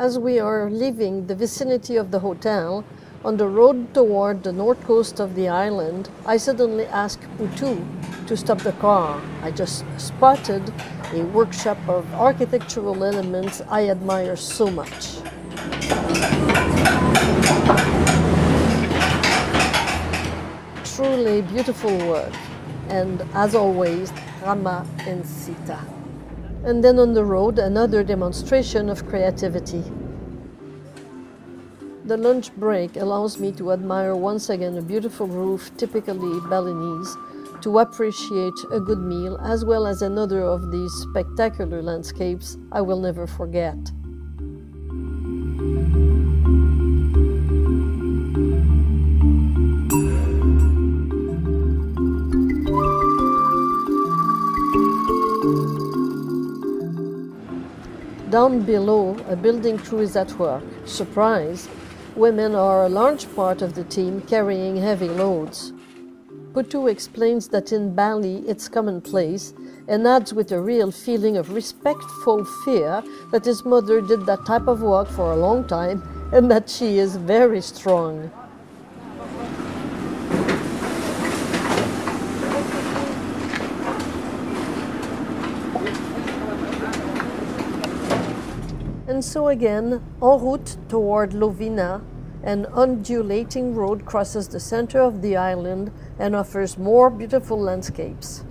As we are leaving the vicinity of the hotel, on the road toward the north coast of the island, I suddenly asked Putu to stop the car. I just spotted a workshop of architectural elements I admire so much. Truly beautiful work, and as always, Rama and Sita. And then on the road, another demonstration of creativity. The lunch break allows me to admire once again a beautiful roof, typically Balinese, to appreciate a good meal, as well as another of these spectacular landscapes I will never forget. Down below, a building crew is at work. Surprise! Women are a large part of the team carrying heavy loads. Putu explains that in Bali it's commonplace and adds with a real feeling of respectful fear that his mother did that type of work for a long time and that she is very strong. And so again, en route toward Lovina, an undulating road crosses the center of the island and offers more beautiful landscapes.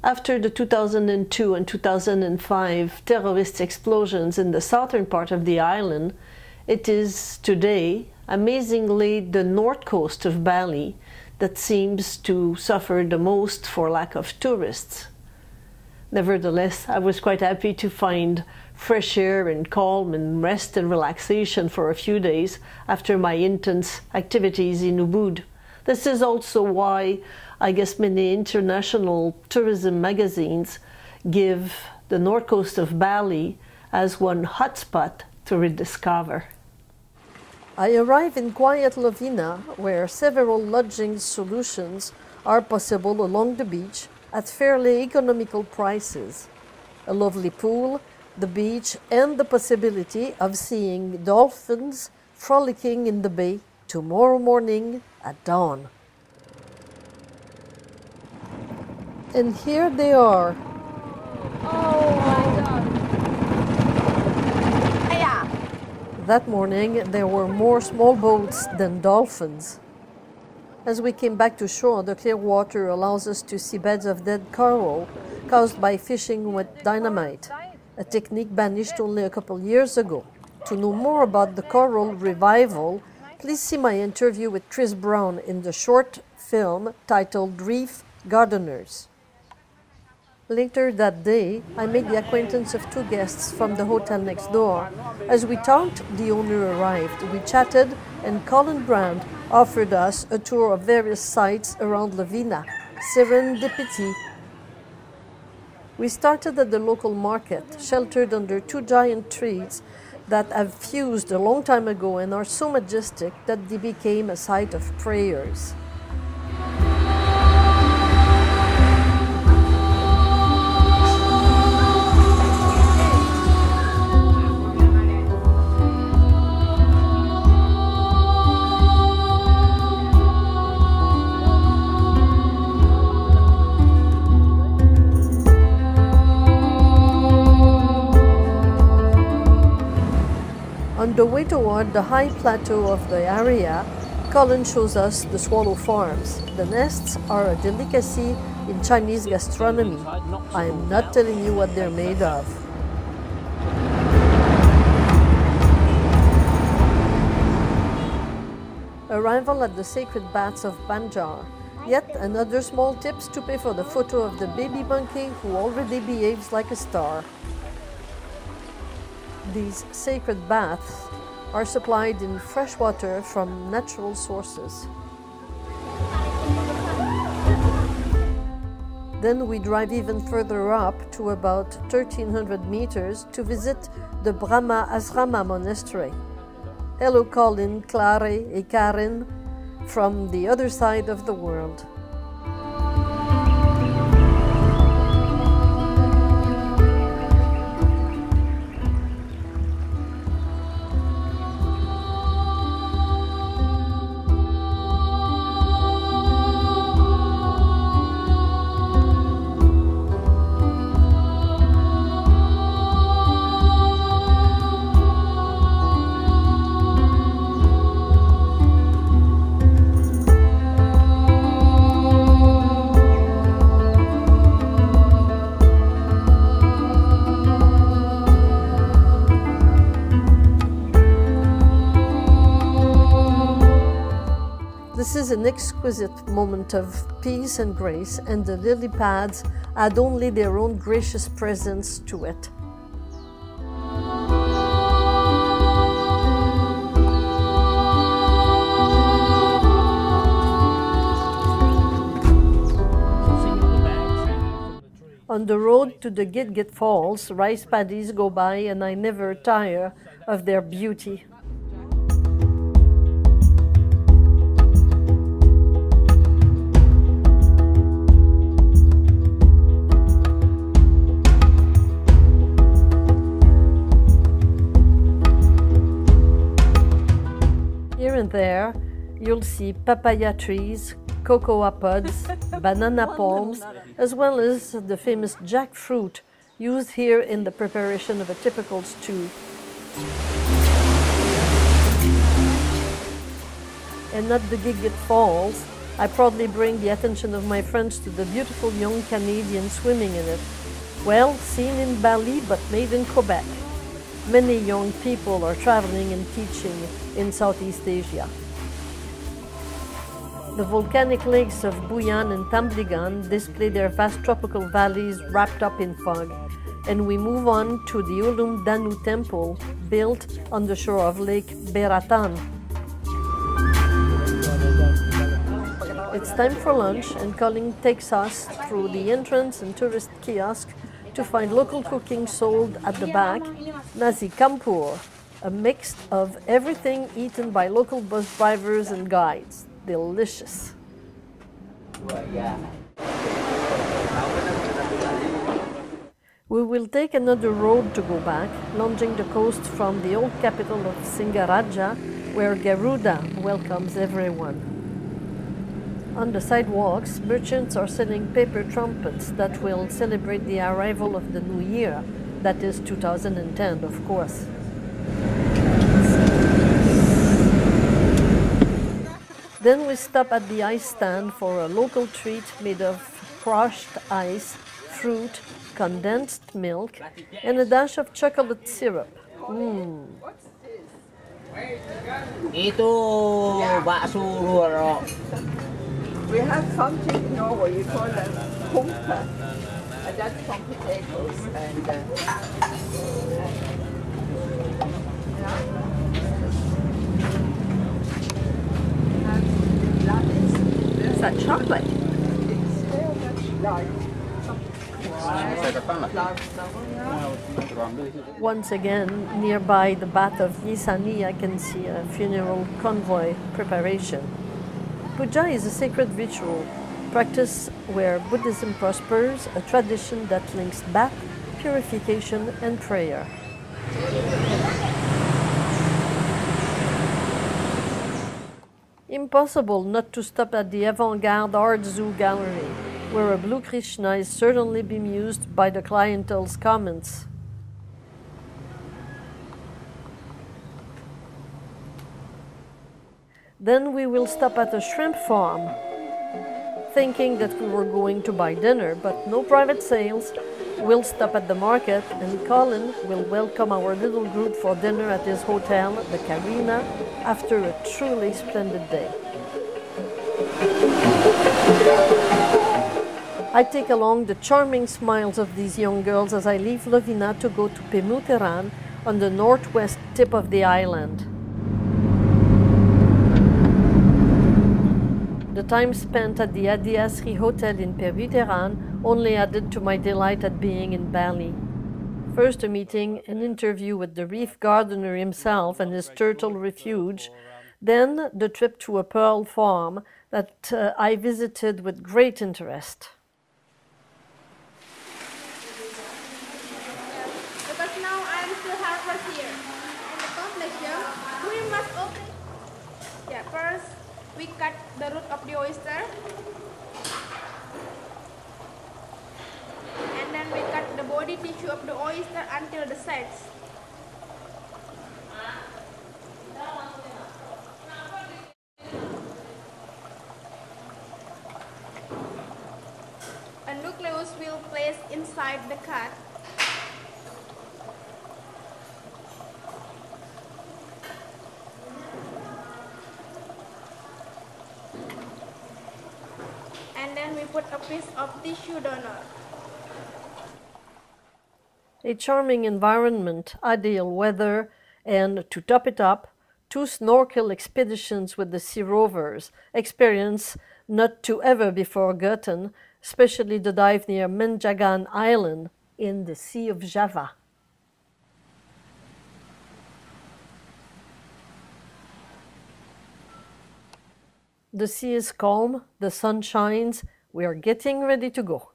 After the 2002 and 2005 terrorist explosions in the southern part of the island, it is today, amazingly, the north coast of Bali that seems to suffer the most for lack of tourists. Nevertheless, I was quite happy to find fresh air and calm and rest and relaxation for a few days after my intense activities in Ubud. This is also why I guess many international tourism magazines give the north coast of Bali as one hotspot to rediscover. I arrive in quiet Lovina, where several lodging solutions are possible along the beach at fairly economical prices. A lovely pool, the beach, and the possibility of seeing dolphins frolicking in the bay tomorrow morning at dawn. And here they are. Oh my God. That morning there were more small boats than dolphins. As we came back to shore, the clear water allows us to see beds of dead coral caused by fishing with dynamite, a technique banished only a couple years ago. To know more about the coral revival, please see my interview with Chris Brown in the short film titled Reef Gardeners. Later that day, I made the acquaintance of two guests from the hotel next door. As we talked, the owner arrived. We chatted, and Colin Brand offered us a tour of various sites around Lovina. Serendipity. We started at the local market, sheltered under two giant trees that have fused a long time ago and are so majestic that they became a site of prayers. On the way toward the high plateau of the area, Colin shows us the swallow farms. The nests are a delicacy in Chinese gastronomy. I am not telling you what they're made of. Arrival at the sacred baths of Banjar. Yet another small tips to pay for the photo of the baby monkey who already behaves like a star. These sacred baths are supplied in fresh water from natural sources. Then we drive even further up to about 1,300 meters to visit the Brahma Asrama monastery. Hello Colin, Clare et Karen from the other side of the world. This is an exquisite moment of peace and grace, and the lily pads add only their own gracious presence to it. On the road to the Git-Git Falls, rice paddies go by and I never tire of their beauty. Here and there, you'll see papaya trees, cocoa pods, banana palms, as well as the famous jackfruit used here in the preparation of a typical stew. And at the Git-Git Falls, I proudly bring the attention of my friends to the beautiful young Canadians swimming in it. Well, seen in Bali, but made in Quebec. Many young people are traveling and teaching in Southeast Asia. The volcanic lakes of Buyan and Tambligan display their vast tropical valleys wrapped up in fog, and we move on to the Ulum Danu temple built on the shore of Lake Beratan. It's time for lunch, and Colin takes us through the entrance and tourist kiosk to find local cooking sold at the back, nasi campur, a mix of everything eaten by local bus drivers and guides. Delicious. We will take another road to go back, lunging the coast from the old capital of Singaraja, where Garuda welcomes everyone. On the sidewalks, merchants are selling paper trumpets that will celebrate the arrival of the new year, that is 2010, of course. Then we stop at the ice stand for a local treat made of crushed ice, fruit, condensed milk, and a dash of chocolate syrup. Ito bakso. We have something in Norway, you call them pumpe, and that's from potatoes. Is that chocolate? It's very much like Once again, nearby the bath of Nisani, I can see a funeral convoy preparation. Puja is a sacred ritual, practice where Buddhism prospers, a tradition that links bath, purification, and prayer. Impossible not to stop at the avant-garde art zoo gallery, where a blue Krishna is certainly bemused by the clientele's comments. Then we will stop at a shrimp farm, thinking that we were going to buy dinner, but no private sales. We'll stop at the market, and Colin will welcome our little group for dinner at his hotel, the Carina, after a truly splendid day. I take along the charming smiles of these young girls as I leave Lovina to go to Pemuteran on the northwest tip of the island. The time spent at the Adiasri Hotel in Pemuteran only added to my delight at being in Bali. First a meeting, an interview with the reef gardener himself and his turtle refuge, then the trip to a pearl farm that I visited with great interest. Because now I'm still harvest here. And the complexion, we must open. Yeah, first we cut the root of the oyster. And then we cut the body tissue of the oyster until the sides. A nucleus will place inside the cut. we put a piece of tissue donor. A charming environment, ideal weather, and to top it up, 2 snorkel expeditions with the Sea Rovers, experience not to ever be forgotten, especially the dive near Menjagan Island in the Sea of Java. The sea is calm, the sun shines, we are getting ready to go.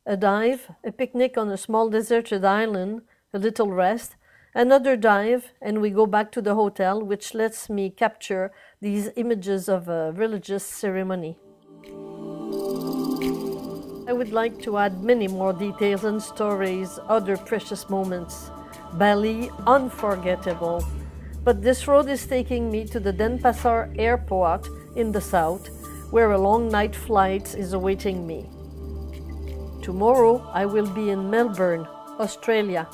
A dive, a picnic on a small deserted island, a little rest, another dive, and we go back to the hotel, which lets me capture these images of a religious ceremony. I would like to add many more details and stories, other precious moments. Bali, unforgettable. But this road is taking me to the Denpasar airport in the south, where a long night flight is awaiting me. Tomorrow I will be in Melbourne, Australia.